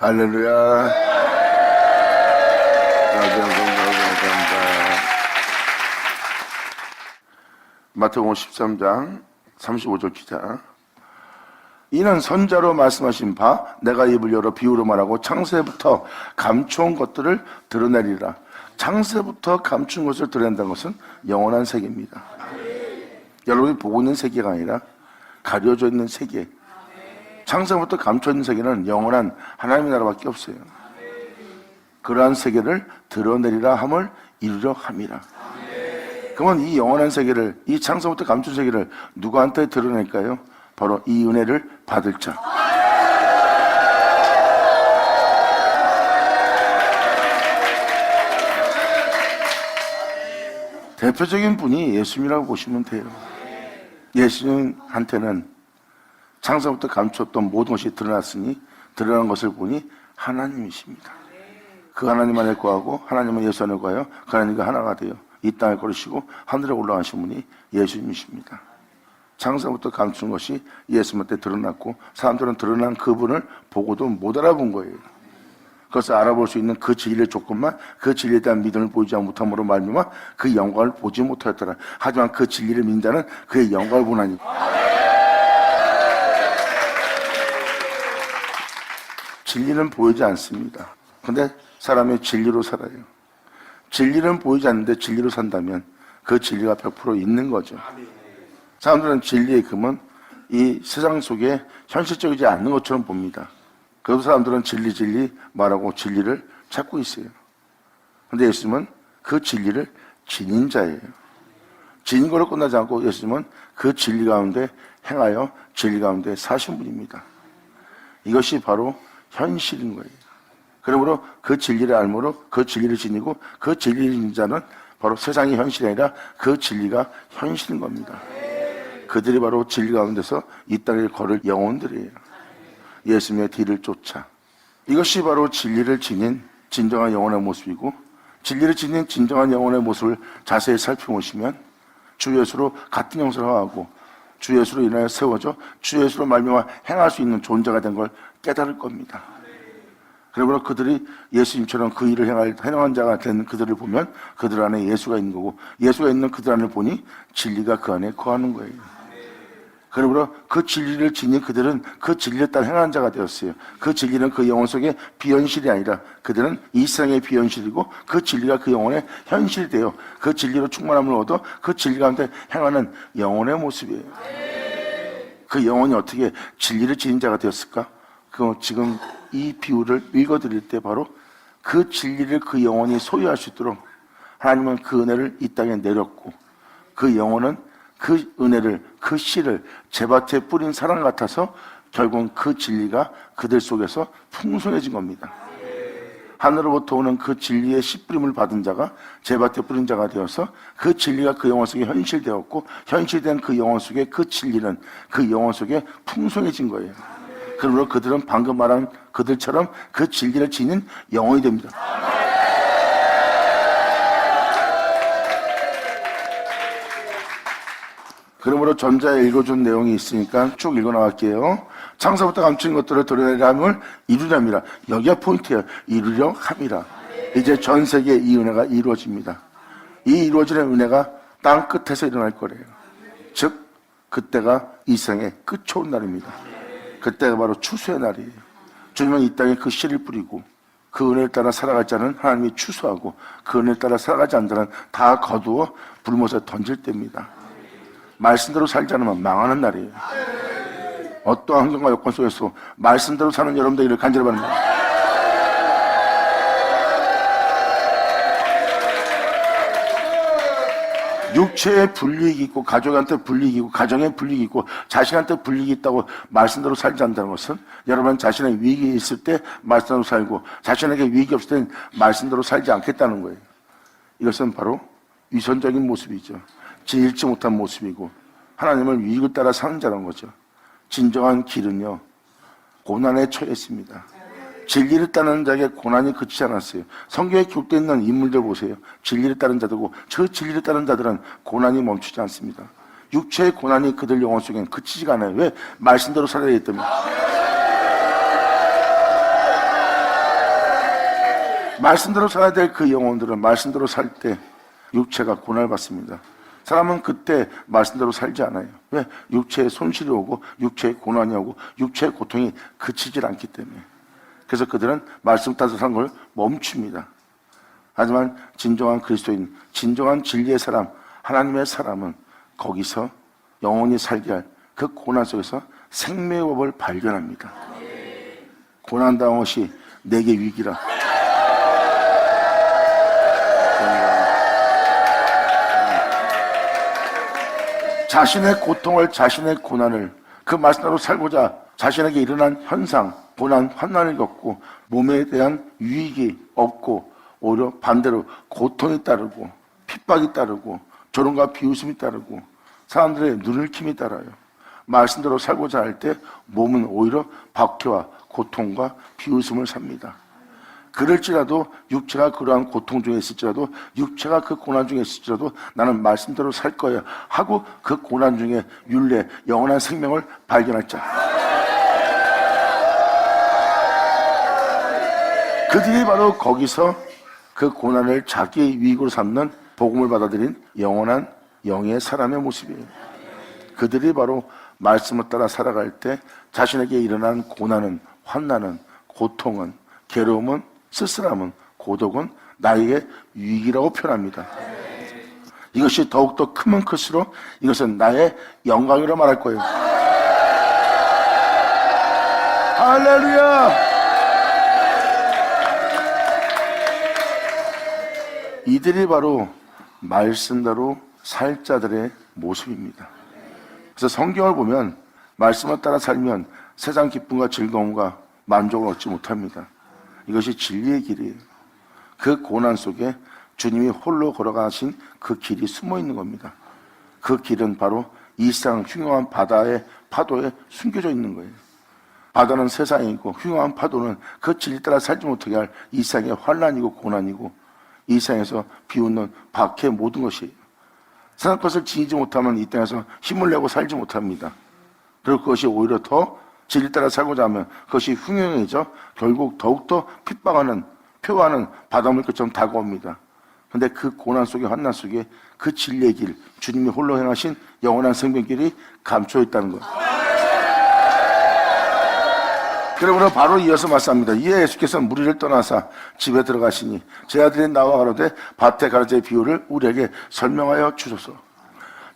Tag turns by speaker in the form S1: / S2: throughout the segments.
S1: 할렐루야. 마태복음 13장 35절 기자. 이는 선자로 말씀하신 바 내가 입을 열어 비유로 말하고 창세부터 감추온 것들을 드러내리라. 창세부터 감춘 것을 드러낸다는 것은 영원한 세계입니다. 여러분이 보고 있는 세계가 아니라 가려져 있는 세계. 창세부터 감춰 있는 세계는 영원한 하나님의 나라밖에 없어요. 그러한 세계를 드러내리라 함을 이루려 함이라. 그러면 이 영원한 세계를, 이 창세부터 감춘 세계를 누구한테 드러낼까요? 바로 이 은혜를 받을 자. 대표적인 분이 예수님이라고 보시면 돼요. 예수님한테는 창세부터 감췄던 모든 것이 드러났으니 드러난 것을 보니 하나님이십니다. 그 하나님 안에 거하고 하나님은 예수 안에 거하여 그 하나님과 하나가 되어 이 땅에 걸으시고 하늘에 올라가신 분이 예수님이십니다. 창세부터 감춘 것이 예수님한테 드러났고 사람들은 드러난 그분을 보고도 못 알아본 거예요. 그것을 알아볼 수 있는 그 진리의 조건만 그 진리에 대한 믿음을 보이지 못함으로 말미암아 그 영광을 보지 못하였더라. 하지만 그 진리를 믿는 자는 그의 영광을 보나니. 진리는 보이지 않습니다. 근데 사람이 진리로 살아요. 진리는 보이지 않는데 진리로 산다면 그 진리가 100% 있는 거죠. 사람들은 진리의 금은 이 세상 속에 현실적이지 않는 것처럼 봅니다. 그래서 사람들은 진리 말하고 진리를 찾고 있어요. 그런데 예수님은 그 진리를 지닌 자예요. 지닌 거로 끝나지 않고 예수님은 그 진리 가운데 행하여 진리 가운데 사신 분입니다. 이것이 바로 현실인 거예요. 그러므로 그 진리를 알므로 그 진리를 지니고 그 진리를 지닌 자는 바로 세상의 현실이 아니라 그 진리가 현실인 겁니다. 그들이 바로 진리 가운데서 이 땅을 걸을 영혼들이에요. 예수님의 뒤를 쫓아. 이것이 바로 진리를 지닌 진정한 영혼의 모습이고, 진리를 지닌 진정한 영혼의 모습을 자세히 살펴보시면 주 예수로 같은 형상을 하고 주 예수로 인하여 세워져 주 예수로 말미암아 행할 수 있는 존재가 된 걸 깨달을 겁니다. 그러므로 그들이 예수님처럼 그 일을 행한 자가 된 그들을 보면 그들 안에 예수가 있는 거고, 예수가 있는 그들 안을 보니 진리가 그 안에 거하는 거예요. 그러므로 그 진리를 지닌 그들은 그 진리에 따라 행하는 자가 되었어요. 그 진리는 그 영혼 속에 비현실이 아니라 그들은 이 세상의 비현실이고 그 진리가 그 영혼의 현실이 되어 그 진리로 충만함을 얻어 그 진리 가운데 행하는 영혼의 모습이에요. 그 영혼이 어떻게 진리를 지닌 자가 되었을까? 그 지금 이 비유를 읽어드릴 때 바로 그 진리를 그 영혼이 소유할 수 있도록 하나님은 그 은혜를 이 땅에 내렸고, 그 영혼은 그 은혜를, 그 씨를 제밭에 뿌린 사랑 같아서 결국은 그 진리가 그들 속에서 풍성해진 겁니다. 하늘로부터 오는 그 진리의 씨 뿌림을 받은 자가 제밭에 뿌린 자가 되어서 그 진리가 그 영혼 속에 현실되었고, 현실된 그 영혼 속에 그 진리는 그 영혼 속에 풍성해진 거예요. 그러므로 그들은 방금 말한 그들처럼 그 진리를 지닌 영혼이 됩니다. 그러므로 전자에 읽어준 내용이 있으니까 쭉 읽어나갈게요. 창세부터 감춘 것들을 드러내려 함을 이루려 함이라. 여기가 포인트예요. 이루려 함이라. 이제 전 세계에 이 은혜가 이루어집니다. 이 이루어지는 은혜가 땅 끝에서 일어날 거래요. 즉 그때가 이 생의 끝이 온 날입니다. 그때가 바로 추수의 날이에요. 주님은 이 땅에 그 씨를 뿌리고 그 은혜를 따라 살아갈 자는 하나님이 추수하고 그 은혜를 따라 살아가지 않는 자는 다 거두어 불못에 던질 때입니다. 말씀대로 살지 않으면 망하는 날이에요. 어떠한 환경과 여건 속에서 말씀대로 사는 여러분들을 간절히 바랍니다. 육체에 불이익이 있고 가족한테 불이익이 있고 가정에 불이익이 있고 자신한테 불이익이 있다고 말씀대로 살지 않는다는 것은 여러분 자신의 위익이 있을 때 말씀대로 살고 자신에게 위익이 없을 땐 말씀대로 살지 않겠다는 거예요. 이것은 바로 위선적인 모습이죠. 진일치 못한 모습이고 하나님을 위익을 따라 사는 자라는 거죠. 진정한 길은요, 고난에 처했습니다. 진리를 따르는 자에게 고난이 그치지 않았어요. 성경에 기록되어 있는 인물들 보세요. 진리를 따르는 자들고 저 진리를 따르는 자들은 고난이 멈추지 않습니다. 육체의 고난이 그들 영혼 속엔 그치지가 않아요. 왜? 말씀대로 살아야 했기 때문에. 말씀대로 살아야 될 그 영혼들은 말씀대로 살 때 육체가 고난을 받습니다. 사람은 그때 말씀대로 살지 않아요. 왜? 육체에 손실이 오고 육체에 고난이 오고 육체의 고통이 그치질 않기 때문에. 그래서 그들은 말씀 따라서 사는 걸 멈춥니다. 하지만 진정한 그리스도인, 진정한 진리의 사람, 하나님의 사람은 거기서 영원히 살게 할 그 고난 속에서 생명의 법을 발견합니다. 고난당한 것이 내게 위기라. 자신의 고통을, 자신의 고난을 그 말씀대로 살고자 자신에게 일어난 현상, 고난, 환난을 겪고 몸에 대한 유익이 없고 오히려 반대로 고통이 따르고 핍박이 따르고 조롱과 비웃음이 따르고 사람들의 눈을 킴이 따라요. 말씀대로 살고자 할 때 몸은 오히려 박해와 고통과 비웃음을 삽니다. 그럴지라도 육체가 그러한 고통 중에 있을지라도 육체가 그 고난 중에 있을지라도 나는 말씀대로 살 거야 하고 그 고난 중에 율례, 영원한 생명을 발견할 자. 그들이 바로 거기서 그 고난을 자기의 유익으로 삼는 복음을 받아들인 영원한 영의 사람의 모습이에요. 그들이 바로 말씀을 따라 살아갈 때 자신에게 일어난 고난은, 환난은, 고통은, 괴로움은, 쓸쓸함은, 고독은 나에게 유익이라고 표현합니다. 이것이 더욱더 크면 클수록 이것은 나의 영광이라고 말할 거예요. 할렐루야! 이들이 바로 말씀대로 살 자들의 모습입니다. 그래서 성경을 보면 말씀을 따라 살면 세상 기쁨과 즐거움과 만족을 얻지 못합니다. 이것이 진리의 길이에요. 그 고난 속에 주님이 홀로 걸어가신 그 길이 숨어 있는 겁니다. 그 길은 바로 이 세상 흉흉한 바다의 파도에 숨겨져 있는 거예요. 바다는 세상이고 흉흉한 파도는 그 진리 따라 살지 못하게 할 이 세상의 환난이고 고난이고 이 세상에서 비웃는 박해 모든 것이에요. 세상 것을 지니지 못하면 이 땅에서 힘을 내고 살지 못합니다. 그리고 그것이 오히려 더 진리 따라 살고자 하면 그것이 흉흉해져 결국 더욱더 핍박하는, 표하는 바닷물결처럼 다가옵니다. 그런데 그 고난 속에 환난 속에 그 진리의 길, 주님이 홀로 행하신 영원한 생명길이 감춰 있다는 것. 그러므로 바로 이어서 말씀합니다. 이에 예수께서 무리를 떠나사 집에 들어가시니 제 아들이 나와 가로되 밭에 가라지의 비유를 우리에게 설명하여 주소서.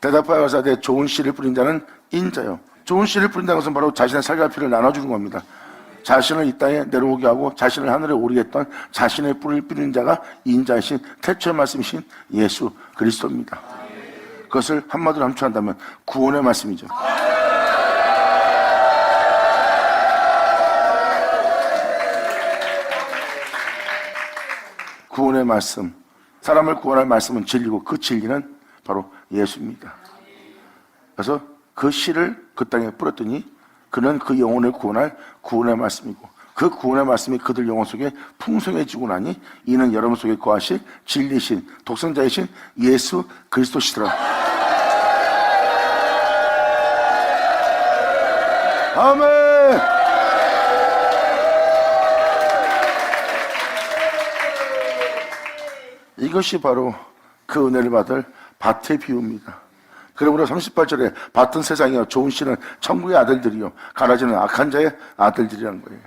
S1: 대답하여 가사되 좋은 씨를 뿌린 자는 인자요. 좋은 씨를 뿌린다는 것은 바로 자신의 살갈 피를 나눠주는 겁니다. 자신을 이 땅에 내려오게 하고 자신을 하늘에 오르게 했던 자신의 뿌리를 뿌리는 자가 인자이신 태초의 말씀이신 예수 그리스도입니다. 그것을 한마디로 함축한다면 구원의 말씀이죠. 구원의 말씀, 사람을 구원할 말씀은 진리고 그 진리는 바로 예수입니다. 그래서 그 씨를 그 땅에 뿌렸더니 그는 그 영혼을 구원할 구원의 말씀이고 그 구원의 말씀이 그들 영혼 속에 풍성해지고 나니 이는 여러분 속에 거하실 진리신 독생자이신 예수 그리스도시더라. 아멘. 이것이 바로 그 은혜를 받을 밭의 비유입니다. 그러므로 38절에 밭은 세상이요 좋은 씨는 천국의 아들들이요 가라지는 악한 자의 아들들이라는 거예요.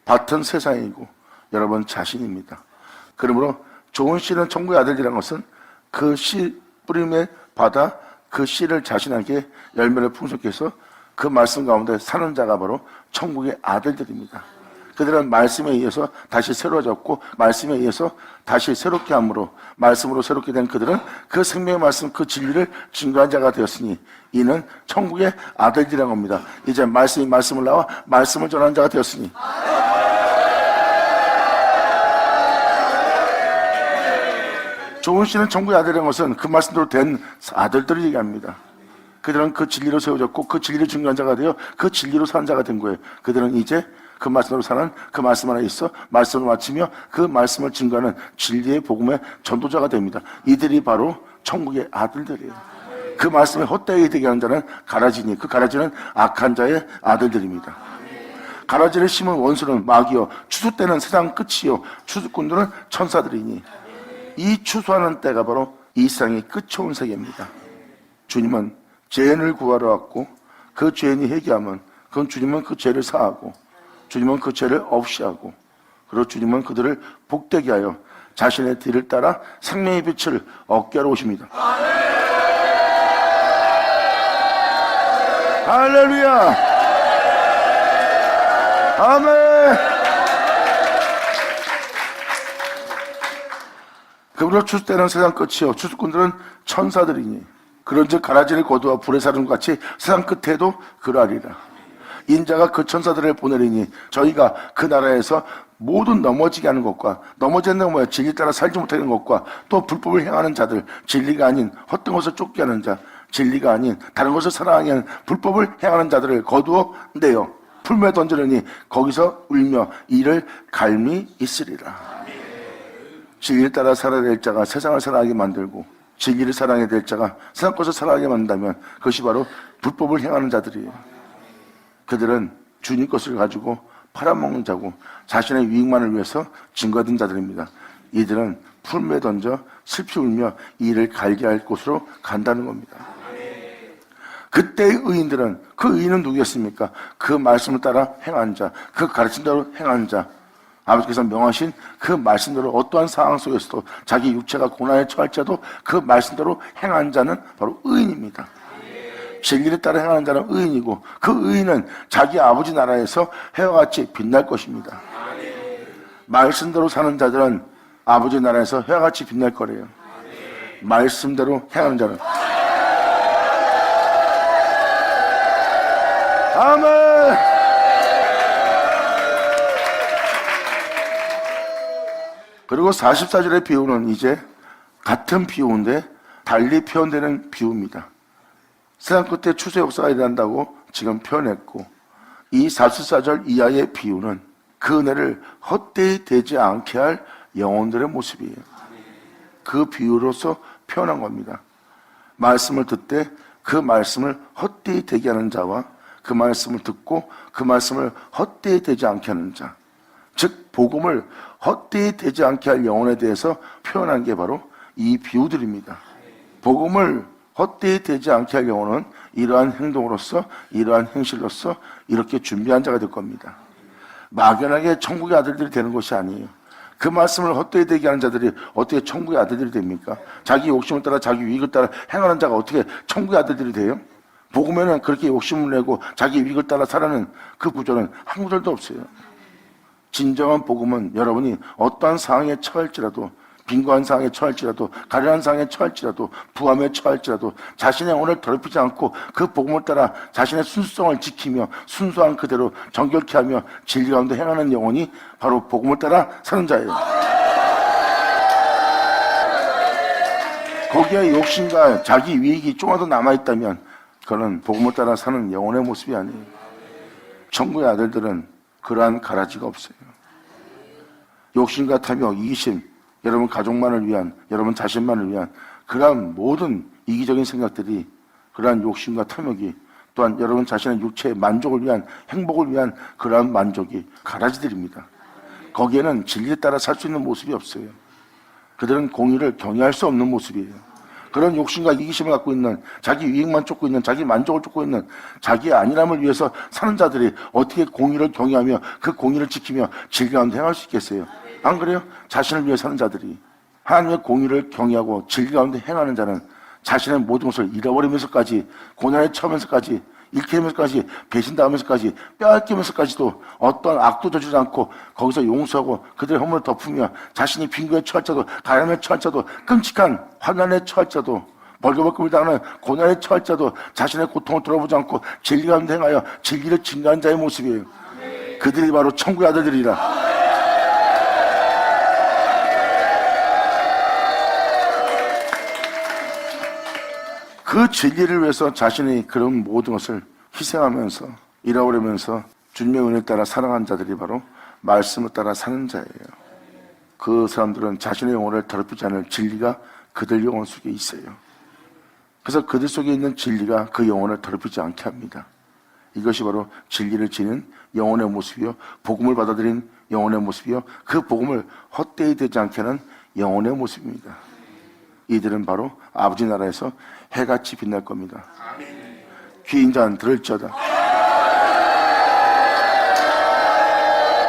S1: 밭은 세상이고 여러분 자신입니다. 그러므로 좋은 씨는 천국의 아들들이라는 것은 그 씨 뿌림에 받아 그 씨를 자신에게 열매를 풍성케 해서 그 말씀 가운데 사는 자가 바로 천국의 아들들입니다. 그들은 말씀에 의해서 다시 새로워졌고 말씀에 의해서 다시 새롭게 함으로 말씀으로 새롭게 된 그들은 그 생명의 말씀 그 진리를 증거한 자가 되었으니 이는 천국의 아들들이라는 겁니다. 이제 말씀이 말씀을 나와 말씀을 전하는 자가 되었으니 좋은 씨는 천국의 아들이라는 것은 그 말씀대로 된 아들들을 얘기합니다. 그들은 그 진리로 세워졌고 그 진리를 증거한 자가 되어 그 진리로 사는 자가 된 거예요. 그들은 이제 그 말씀으로 사는 그 말씀 안에 있어 말씀을 마치며 그 말씀을 증거하는 진리의 복음의 전도자가 됩니다. 이들이 바로 천국의 아들들이에요. 그 말씀에 헛되이 되게 하는 자는 가라지니 그 가라지는 악한 자의 아들들입니다. 가라지를 심은 원수는 마귀요 추수 때는 세상 끝이요 추수꾼들은 천사들이니 이 추수하는 때가 바로 이 세상의 끝이 온 세계입니다. 주님은 죄인을 구하러 왔고 그 죄인이 회개하면 그건 주님은 그 죄를 사하고 주님은 그 죄를 없이 하고 그리고 주님은 그들을 복되게 하여 자신의 뒤를 따라 생명의 빛을 얻게 하러 오십니다. 할렐루야! 아멘! 그러므로 추수 때는 세상 끝이요 추수꾼들은 천사들이니 그런즉 가라지를 거두어 불에 사르는 것 같이 세상 끝에도 그러하리라. 인자가 그 천사들을 보내리니 저희가 그 나라에서 모든 넘어지게 하는 것과 넘어지는 건 뭐야? 진리 따라 살지 못하는 것과 또 불법을 행하는 자들, 진리가 아닌 헛된 것을 쫓게 하는 자, 진리가 아닌 다른 것을 사랑하게 하는 불법을 행하는 자들을 거두어 내어 풀무에 던지려니 거기서 울며 이를 갈미 있으리라. 진리를 따라 살아야 될 자가 세상을 사랑하게 만들고 진리를 사랑해야 될 자가 세상 것을 사랑하게 만든다면 그것이 바로 불법을 행하는 자들이에요. 그들은 주님 것을 가지고 팔아먹는 자고 자신의 유익만을 위해서 증거된 자들입니다. 이들은 풀무에 던져 슬피 울며 이를 갈게 할 곳으로 간다는 겁니다. 그때의 의인들은 그 의인은 누구였습니까? 그 말씀을 따라 행한 자, 그 가르침대로 행한 자, 아버지께서 명하신 그 말씀대로 어떠한 상황 속에서도 자기 육체가 고난에 처할지라도 그 말씀대로 행한 자는 바로 의인입니다. 진리를 따라 행하는 자는 의인이고 그 의인은 자기 아버지 나라에서 해와 같이 빛날 것입니다. 말씀대로 사는 자들은 아버지 나라에서 해와 같이 빛날 거래요. 말씀대로 행하는 자는 아멘. 그리고 44절의 비유는 이제 같은 비유인데 달리 표현되는 비유입니다. 세상 끝에 추수 역사가 일어난다고 지금 표현했고 이 44절 이하의 비유는 그 은혜를 헛되이 되지 않게 할 영혼들의 모습이에요. 그 비유로서 표현한 겁니다. 말씀을 듣되 그 말씀을 헛되이 되게 하는 자와 그 말씀을 듣고 그 말씀을 헛되이 되지 않게 하는 자, 즉 복음을 헛되이 되지 않게 할 영혼에 대해서 표현한 게 바로 이 비유들입니다. 복음을 헛되이 되지 않게 할 영혼은 이러한 행동으로서 이러한 행실로서 이렇게 준비한 자가 될 겁니다. 막연하게 천국의 아들들이 되는 것이 아니에요. 그 말씀을 헛되이 되게 하는 자들이 어떻게 천국의 아들들이 됩니까? 자기 욕심을 따라 자기 유익을 따라 행하는 자가 어떻게 천국의 아들들이 돼요? 복음에는 그렇게 욕심을 내고 자기 유익을 따라 살아는 그 구조는 한 구절도 없어요. 진정한 복음은 여러분이 어떠한 상황에 처할지라도 빈곤한 상황에 처할지라도 가련한 상황에 처할지라도 부함에 처할지라도 자신의 영혼을 더럽히지 않고 그 복음을 따라 자신의 순수성을 지키며 순수한 그대로 정결케 하며 진리 가운데 행하는 영혼이 바로 복음을 따라 사는 자예요. 거기에 욕심과 자기 유익이 조금도 남아있다면 그는 복음을 따라 사는 영혼의 모습이 아니에요. 천국의 아들들은 그러한 가라지가 없어요. 욕심과 탐욕, 이기심, 여러분 가족만을 위한, 여러분 자신만을 위한 그러한 모든 이기적인 생각들이 그러한 욕심과 탐욕이 또한 여러분 자신의 육체의 만족을 위한 행복을 위한 그러한 만족이 가라지들입니다. 거기에는 진리에 따라 살 수 있는 모습이 없어요. 그들은 공의를 경외할 수 없는 모습이에요. 그런 욕심과 이기심을 갖고 있는 자기 유익만 쫓고 있는 자기 만족을 쫓고 있는 자기의 안일함을 위해서 사는 자들이 어떻게 공의를 경외하며 그 공의를 지키며 진리 가운데 행할 수 있겠어요? 안 그래요? 자신을 위해 사는 자들이 하나님의 공의를 경외하고 진리 가운데 행하는 자는 자신의 모든 것을 잃어버리면서까지 고난에 처하면서까지 일깨면서까지 배신당하면서까지 빼앗기면서까지도 어떤 악도 저지르지 않고 거기서 용서하고 그들의 허물을 덮으며 자신이 빈곤에 처할 자도 가난에 처할 자도 끔찍한 환난에 처할 자도 벌거벗김을 당하는 고난에 처할 자도 자신의 고통을 돌아보지 않고 진리 가운데 행하여 진리를 증거한 자의 모습이에요. 그들이 바로 천국의 아들들이라. 그 진리를 위해서 자신이 그런 모든 것을 희생하면서 잃어버리면서 주님의 은혜에 따라 사랑한 자들이 바로 말씀을 따라 사는 자예요. 그 사람들은 자신의 영혼을 더럽히지 않을 진리가 그들 영혼 속에 있어요. 그래서 그들 속에 있는 진리가 그 영혼을 더럽히지 않게 합니다. 이것이 바로 진리를 지닌 영혼의 모습이요, 복음을 받아들인 영혼의 모습이요, 그 복음을 헛되이 되지 않게 하는 영혼의 모습입니다. 이들은 바로 아버지 나라에서 해같이 빛날 겁니다. 귀인 자는 들을지어다.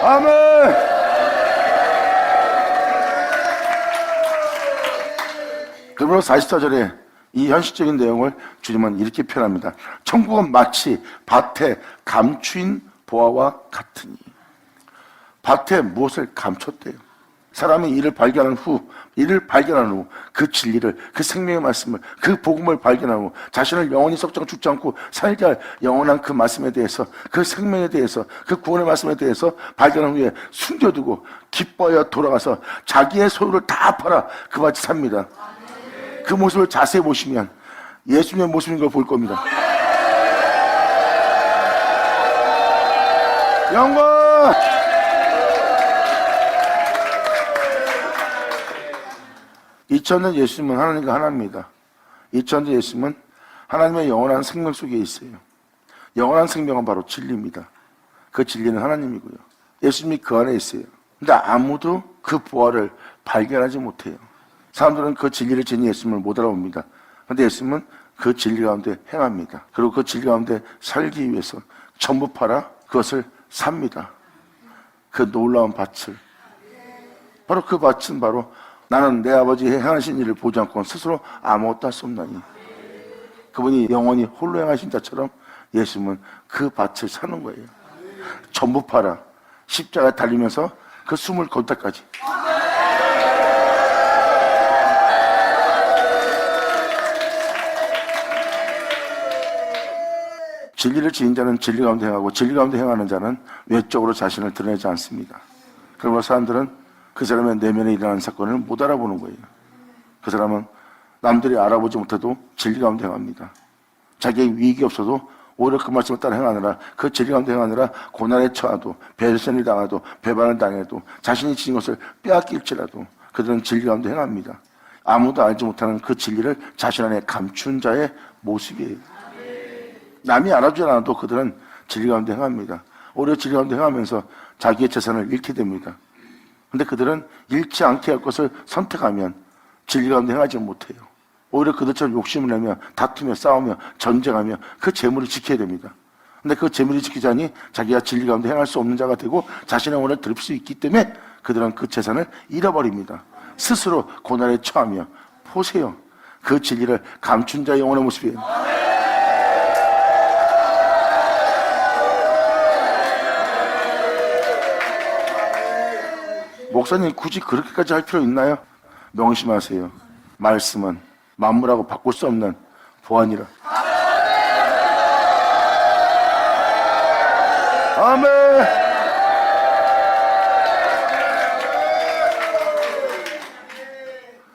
S1: 아멘. 그러므로 44절에 이 현실적인 내용을 주님은 이렇게 표현합니다. 천국은 마치 밭에 감추인 보화와 같으니. 밭에 무엇을 감췄대요? 사람이 이를 발견한 후 그 진리를, 그 생명의 말씀을, 그 복음을 발견한 후 자신을 영원히 썩장 죽지 않고 살게 할 영원한 그 말씀에 대해서, 그 생명에 대해서, 그 구원의 말씀에 대해서 발견한 후에 숨겨두고 기뻐하여 돌아가서 자기의 소유를 다 팔아 그 밭에 삽니다. 그 모습을 자세히 보시면 예수님의 모습인 걸 볼 겁니다. 영광! 이천년 예수님은 하나님과 하나입니다. 이천년 예수님은 하나님의 영원한 생명 속에 있어요. 영원한 생명은 바로 진리입니다. 그 진리는 하나님이고요. 예수님이 그 안에 있어요. 근데 아무도 그 부활을 발견하지 못해요. 사람들은 그 진리를 지닌 예수님을 못 알아봅니다. 그런데 예수님은 그 진리 가운데 행합니다. 그리고 그 진리 가운데 살기 위해서 전부 팔아 그것을 삽니다. 그 놀라운 밭을. 바로 그 밭은 바로 나는 내 아버지의 행하신 일을 보지 않고 스스로 아무것도 할 수 없나니. 그분이 영원히 홀로 행하신 자처럼 예수님은 그 밭을 사는 거예요. 전부 팔아 십자가에 달리면서 그 숨을 걸 때까지. 진리를 지닌 자는 진리 가운데 행하고 진리 가운데 행하는 자는 외적으로 자신을 드러내지 않습니다. 그러므로 사람들은 그 사람의 내면에 일어나는 사건을 못 알아보는 거예요. 그 사람은 남들이 알아보지 못해도 진리 가운데 행합니다. 자기의 위익이 없어도 오히려 그 말씀을 따라 행하느라, 그 진리 가운데 행하느라 고난에 처하도, 배신을 당하도, 배반을 당해도, 자신이 지닌 것을 빼앗길지라도 그들은 진리 가운데 행합니다. 아무도 알지 못하는 그 진리를 자신 안에 감춘 자의 모습이에요. 남이 알아주지 않아도 그들은 진리 가운데 행합니다. 오히려 진리 가운데 행하면서 자기의 재산을 잃게 됩니다. 근데 그들은 잃지 않게 할 것을 선택하면 진리 가운데 행하지 못해요. 오히려 그들처럼 욕심을 내며 다투며 싸우며 전쟁하며 그 재물을 지켜야 됩니다. 근데 그 재물을 지키자니 자기가 진리 가운데 행할 수 없는 자가 되고 자신의 원을 드릴 수 있기 때문에 그들은 그 재산을 잃어버립니다. 스스로 고난에 처하며. 보세요. 그 진리를 감춘 자의 영혼의 모습이에요. 목사님 굳이 그렇게까지 할 필요 있나요? 명심하세요. 말씀은 만물하고 바꿀 수 없는 보안이라. 아멘.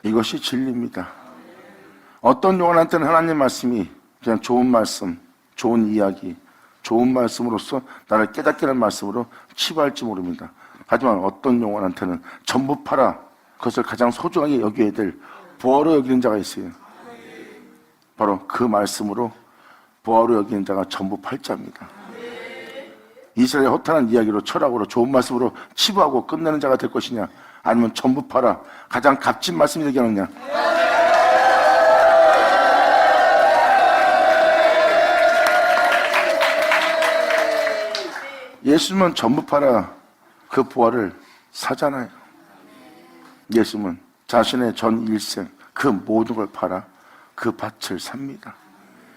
S1: 이것이 진리입니다. 어떤 영혼한테는 하나님 말씀이 그냥 좋은 말씀, 좋은 이야기, 좋은 말씀으로서 나를 깨닫게 하는 말씀으로 치부할지 모릅니다. 하지만 어떤 영혼한테는 전부 팔아 그것을 가장 소중하게 여겨야 될 보화로 여기는 자가 있어요. 바로 그 말씀으로 보화로 여기는 자가 전부 팔자입니다. 이스라엘의 허탄한 이야기로, 철학으로, 좋은 말씀으로 치부하고 끝내는 자가 될 것이냐, 아니면 전부 팔아 가장 값진 말씀이 되게 하느냐. 예수님은 전부 팔아 그 보화를 사잖아요. 예수님은 자신의 전 일생 그 모든 걸 팔아 그 밭을 삽니다.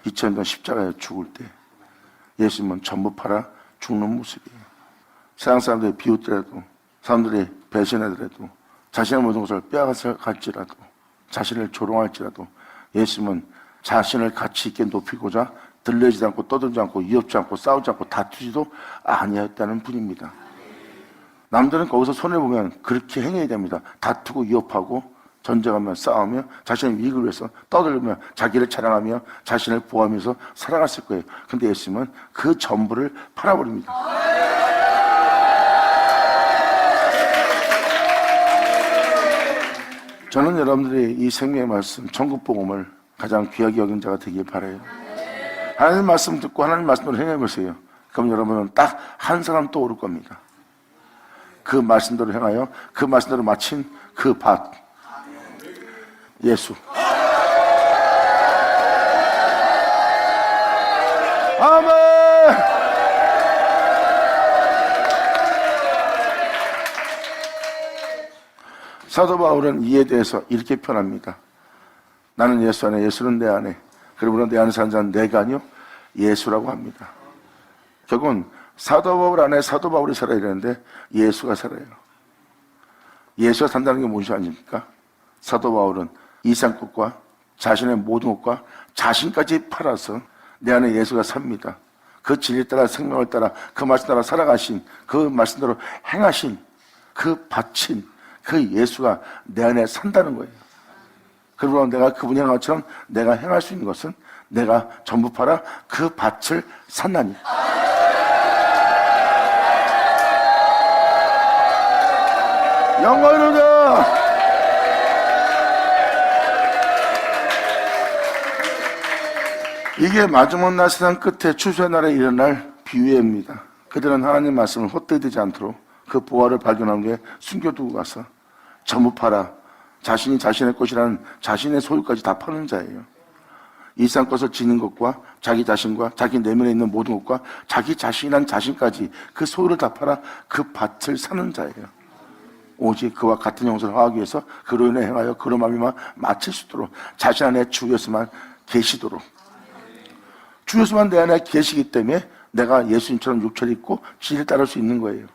S1: 2000년 십자가에 죽을 때 예수님은 전부 팔아 죽는 모습이에요. 세상 사람들이 비웃더라도, 사람들이 배신하더라도, 자신의 모든 것을 빼앗아갈지라도, 자신을 조롱할지라도 예수님은 자신을 가치 있게 높이고자 들레지도 않고 떠들지 않고 위협지 않고 싸우지 않고 다투지도 아니었다는 분입니다. 남들은 거기서 손해보면 그렇게 행해야 됩니다. 다투고 위협하고 전쟁하며 싸우며 자신의 이익을 위해서 떠들며 자기를 자랑하며 자신을 보호하면서 살아갔을 거예요. 근데 예수님은 그 전부를 팔아버립니다. 저는 여러분들이 이 생명의 말씀, 천국복음을 가장 귀하게 여긴 자가 되길 바라요. 하나님 말씀 듣고 하나님 말씀으로 행해보세요. 그럼 여러분은 딱 한 사람 떠오를 겁니다. 그 말씀대로 행하여 그 말씀대로 마친 그 밭, 예수. 아멘. 사도 바울은 이에 대해서 이렇게 표현합니다. 나는 예수 안에, 예수는 내 안에, 그리고 내 안에 사는 자는 내가 아니요 예수라고 합니다. 결국은 사도 바울 안에 사도 바울이 살아야 되는데 예수가 살아요. 예수가 산다는 게 무엇이 아닙니까? 사도 바울은 이 세상 것과 자신의 모든 것과 자신까지 팔아서 내 안에 예수가 삽니다. 그 진리 따라 생명을 따라 그 말씀 따라 살아가신 그 말씀대로 행하신 그 바친 그 예수가 내 안에 산다는 거예요. 그리고 내가 그분이 행한 것처럼 내가 행할 수 있는 것은 내가 전부 팔아 그 밭을 샀나니. 영광이로다. 이게 마지막 날 세상 끝에 추수의 날에 일어날 비유입니다. 그들은 하나님 말씀을 헛되이 되지 않도록 그 보화를 발견한 게 숨겨두고 가서 전부 팔아 자신이 자신의 것이라는 자신의 소유까지 다 파는 자예요. 이 세상 것을 지닌 것과 자기 자신과 자기 내면에 있는 모든 것과 자기 자신이란 자신까지 그 소유를 다 팔아 그 밭을 사는 자예요. 오직 그와 같은 형상을 하기 위해서 그로 인해 행하여 그로 말미암아 마칠 수 있도록 자신 안에 주 예수만 계시도록. 주 예수만 내 안에 계시기 때문에 내가 예수님처럼 육체를 입고 진리를 따를 수 있는 거예요.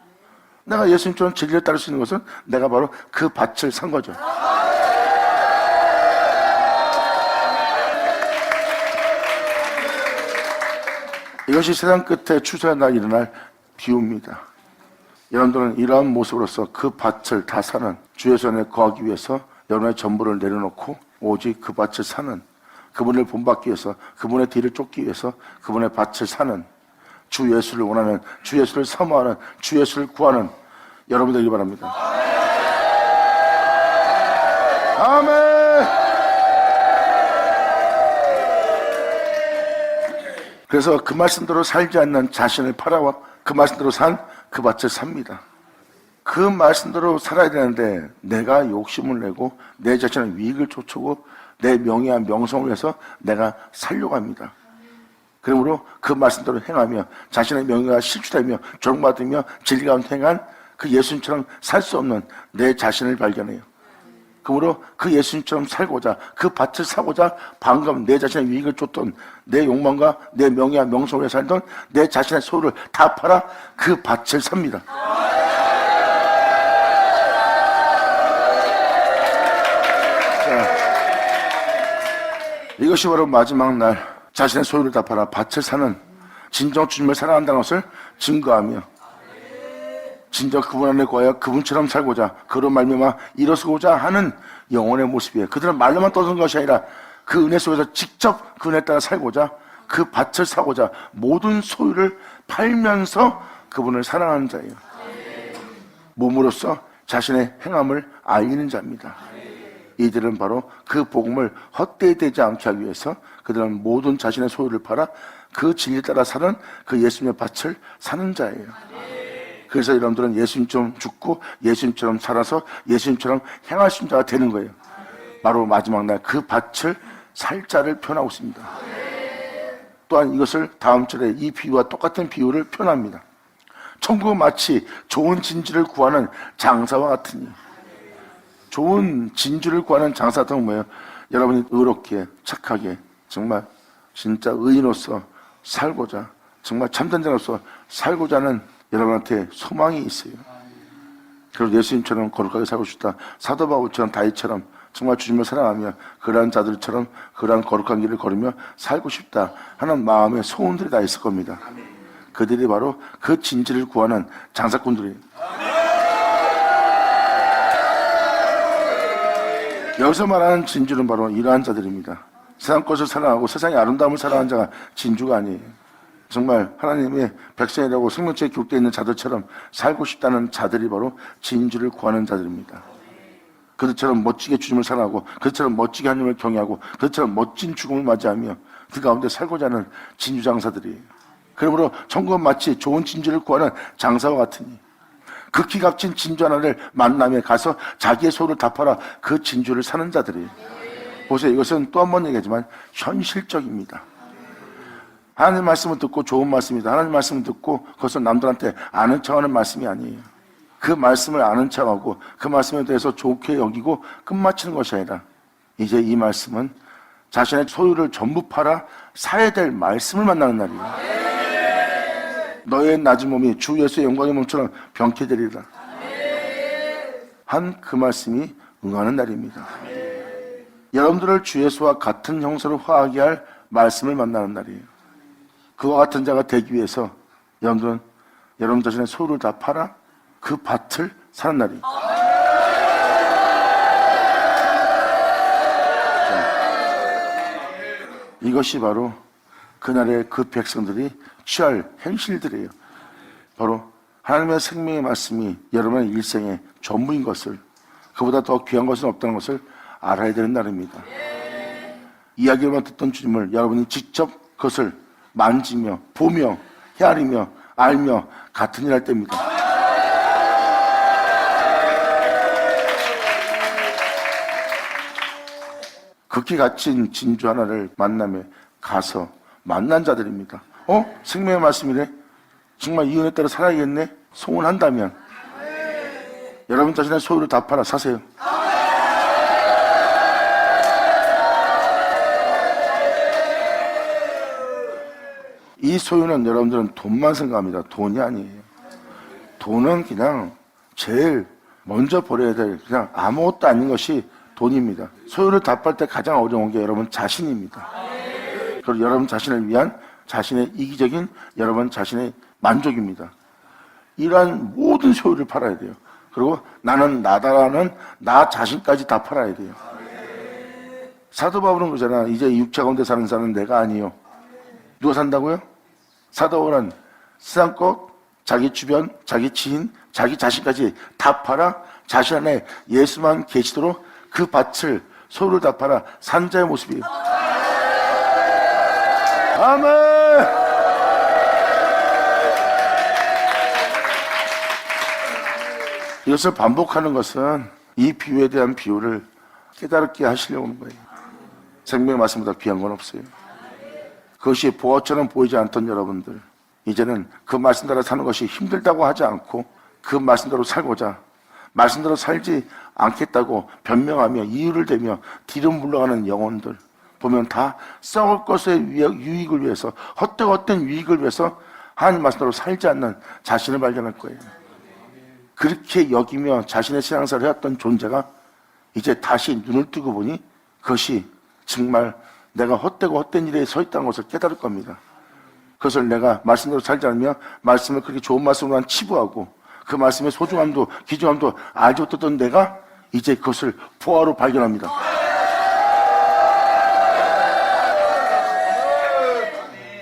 S1: 내가 예수님처럼 진리를 따를 수 있는 것은 내가 바로 그 밭을 산 거죠. 이것이 세상 끝에 추수의 날 일어날 비유입니다. 여러분들은 이러한 모습으로서 그 밭을 다 사는 주 예수 안에 거하기 위해서 여러분의 전부를 내려놓고 오직 그 밭을 사는, 그분을 본받기 위해서, 그분의 뒤를 쫓기 위해서 그분의 밭을 사는, 주 예수를 원하는, 주 예수를 사모하는, 주 예수를 구하는 여러분 되길 바랍니다. 아멘. 그래서 그 말씀대로 살지 않는 자신을 팔아와 그 말씀대로 산 그 밭을 삽니다. 그 말씀대로 살아야 되는데 내가 욕심을 내고 내 자신의 이익을 쫓고 내 명예와 명성을 위해서 내가 살려고 합니다. 그러므로 그 말씀대로 행하며 자신의 명예가 실추되며 조롱받으며 진리 가운데 행한 그 예수님처럼 살 수 없는 내 자신을 발견해요. 그러므로 그 예수님처럼 살고자 그 밭을 사고자 방금 내 자신의 이익을 쫓던 내 욕망과 내 명예와 명성을 살던 내 자신의 소유를 다 팔아 그 밭을 삽니다. 자, 이것이 바로 마지막 날 자신의 소유를 다 팔아 밭을 사는 진정 주님을 사랑한다는 것을 증거하며 진정 그분 안에 거하여 그분처럼 살고자 그로 말미암아 일어서고자 하는 영혼의 모습이에요. 그들은 말로만 떠드는 것이 아니라 그 은혜 속에서 직접 그 은혜에 따라 살고자 그 밭을 사고자 모든 소유를 팔면서 그분을 사랑하는 자예요. 몸으로써 자신의 행함을 알리는 자입니다. 이들은 바로 그 복음을 헛되이 되지 않게 하기 위해서 그들은 모든 자신의 소유를 팔아 그 진리에 따라 사는 그 예수님의 밭을 사는 자예요. 그래서 여러분들은 예수님처럼 죽고 예수님처럼 살아서 예수님처럼 행하신 자가 되는 거예요. 바로 마지막 날 그 밭을 살 자를 표현하고 있습니다. 또한 이것을 다음 절에 이 비유와 똑같은 비유를 표현합니다. 천국은 마치 좋은 진주를 구하는 장사와 같으니. 좋은 진주를 구하는 장사 같은 건 뭐예요? 여러분이 의롭게 착하게 정말 진짜 의인으로서 살고자 정말 참된 자로서 살고자 하는 여러분한테 소망이 있어요. 그리고 예수님처럼 거룩하게 살고 싶다. 사도 바울처럼 다윗처럼 정말 주님을 사랑하며 그러한 자들처럼 그러한 거룩한 길을 걸으며 살고 싶다 하는 마음의 소원들이 다 있을 겁니다. 그들이 바로 그 진지를 구하는 장사꾼들이에요. 여기서 말하는 진주는 바로 이러한 자들입니다. 세상 것을 사랑하고 세상의 아름다움을 사랑하는 자가 진주가 아니에요. 정말 하나님의 백성이라고 생명체에 기록되어 있는 자들처럼 살고 싶다는 자들이 바로 진주를 구하는 자들입니다. 그들처럼 멋지게 주님을 사랑하고 그들처럼 멋지게 하나님을 경외하고 그들처럼 멋진 죽음을 맞이하며 그 가운데 살고자 하는 진주장사들이에요. 그러므로 천국은 마치 좋은 진주를 구하는 장사와 같으니 극히 값진 진주 하나를 만남에 가서 자기의 소를 다 팔아 그 진주를 사는 자들이에요. 보세요. 이것은 또 한 번 얘기하지만 현실적입니다. 하나님 말씀을 듣고 좋은 말씀이다. 하나님 말씀을 듣고 그것을 남들한테 아는 척하는 말씀이 아니에요. 그 말씀을 아는 척하고 그 말씀에 대해서 좋게 여기고 끝마치는 것이 아니라 이제 이 말씀은 자신의 소유를 전부 팔아 사야 될 말씀을 만나는 날이에요. 너의 낮은 몸이 주 예수의 영광의 몸처럼 병케 되리라 한 그 말씀이 응하는 날입니다. 여러분들을 주 예수와 같은 형사로 화하게 할 말씀을 만나는 날이에요. 그와 같은 자가 되기 위해서 여러분들은 여러분 자신의 소유를 다 팔아 그 밭을 사는 날이에요. 이것이 바로 그날의 그 백성들이 취할 현실들이에요. 바로 하나님의 생명의 말씀이 여러분의 일생의 전부인 것을, 그보다 더 귀한 것은 없다는 것을 알아야 되는 날입니다. 이야기만 듣던 주님을 여러분이 직접 그것을 만지며 보며 헤아리며 알며 같은 일 할 때입니다. 극히 갇힌 진주 하나를 만남에 가서 만난 자들입니다. 생명의 말씀이래? 정말 이 은혜 따라 살아야겠네? 소원한다면 여러분 자신의 소유를 다 팔아 사세요. 이 소유는 여러분들은 돈만 생각합니다. 돈이 아니에요. 돈은 그냥 제일 먼저 버려야 될 그냥 아무것도 아닌 것이 돈입니다. 소유를 다 팔 때 가장 어려운 게 여러분 자신입니다. 그리고 여러분 자신을 위한 자신의 이기적인 여러분 자신의 만족입니다. 이러한 모든 소유를 팔아야 돼요. 그리고 나는 나다라는 나 자신까지 다 팔아야 돼요. 사도 바울은 그러잖아. 이제 육체 가운데 사는 자는 내가 아니요. 누가 산다고요? 사도 바울은 세상 것, 자기 주변, 자기 지인, 자기 자신까지 다 팔아 자신 안에 예수만 계시도록 그 밭을 소유를 다 팔아 산 자의 모습이에요. 아멘. 이것을 반복하는 것은 이 비유에 대한 비유를 깨달게 하시려고 하는 거예요. 생명의 말씀보다 귀한 건 없어요. 그것이 보화처럼 보이지 않던 여러분들, 이제는 그 말씀 따라 사는 것이 힘들다고 하지 않고 그 말씀대로 살고자, 말씀대로 살지 않겠다고 변명하며 이유를 대며 뒤로 물러가는 영혼들 보면 다 썩을 것의 유익을 위해서, 헛된 유익을 위해서 하나님 말씀대로 살지 않는 자신을 발견할 거예요. 그렇게 여기며 자신의 신앙생활을 해왔던 존재가 이제 다시 눈을 뜨고 보니 그것이 정말 내가 헛된 일에 서 있다는 것을 깨달을 겁니다. 그것을 내가 말씀대로 살지 않으며 말씀을 그렇게 좋은 말씀으로만 치부하고 그 말씀의 소중함도 귀중함도 알지 못했던 내가 이제 그것을 보화로 발견합니다.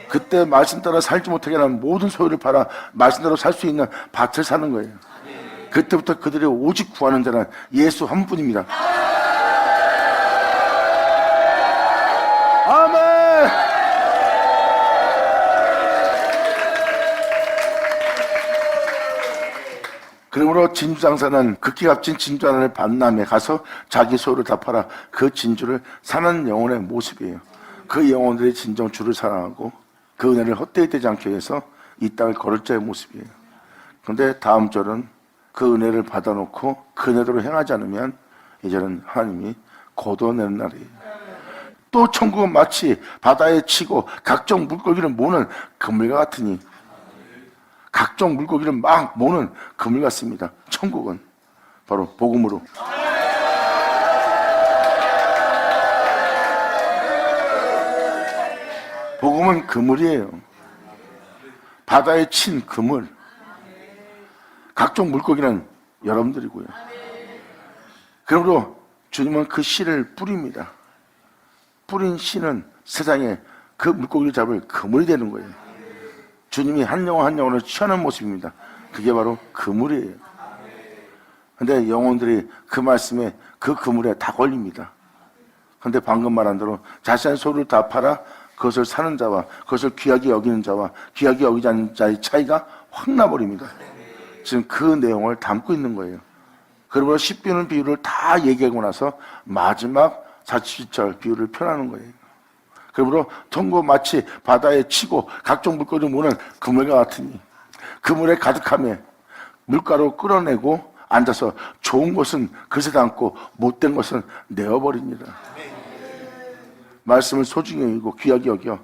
S1: 그때 말씀 따라 살지 못하게 하는 모든 소유를 팔아 말씀대로 살 수 있는 밭을 사는 거예요. 그때부터 그들이 오직 구하는 자는 예수 한 분입니다. 아멘. 그러므로 진주장사는 극히 값진 진주 하나를 만남에 가서 자기 소유를 다 팔아 그 진주를 사는 영혼의 모습이에요. 그 영혼들이 진정 주를 사랑하고 그 은혜를 헛되이 되지 않게 위해서 이 땅을 걸을 자의 모습이에요. 그런데 다음 절은 그 은혜를 받아놓고 그 은혜대로 행하지 않으면 이제는 하나님이 거둬내는 날이에요. 또 천국은 마치 바다에 치고 각종 물고기를 모는 그물과 같으니, 각종 물고기를 막 모는 그물 같습니다. 천국은 바로 복음으로. 복음은 그물이에요. 바다에 친 그물. 각종 물고기는 여러분들이고요. 그러므로 주님은 그 씨를 뿌립니다. 뿌린 씨는 세상에 그 물고기를 잡을 그물이 되는 거예요. 주님이 한 영혼 한 영혼을 취하는 모습입니다. 그게 바로 그물이에요. 근데 영혼들이 그 말씀에 그 그물에 다 걸립니다. 근데 방금 말한 대로 자신의 소유를 다 팔아 그것을 사는 자와 그것을 귀하게 여기는 자와 귀하게 여기지 않는 자의 차이가 확 나버립니다. 지금 그 내용을 담고 있는 거예요. 그러므로 10비유는 비유를 다 얘기하고 나서 마지막 47절 비유를 펴나는 거예요. 그러므로 통고 마치 바다에 치고 각종 물고기를 모는 그물과 같으니 그물에 가득함에 물가로 끌어내고 앉아서 좋은 것은 그릇에 담고 못된 것은 내어버리니라. 말씀을 소중히 여기고 귀하게 여겨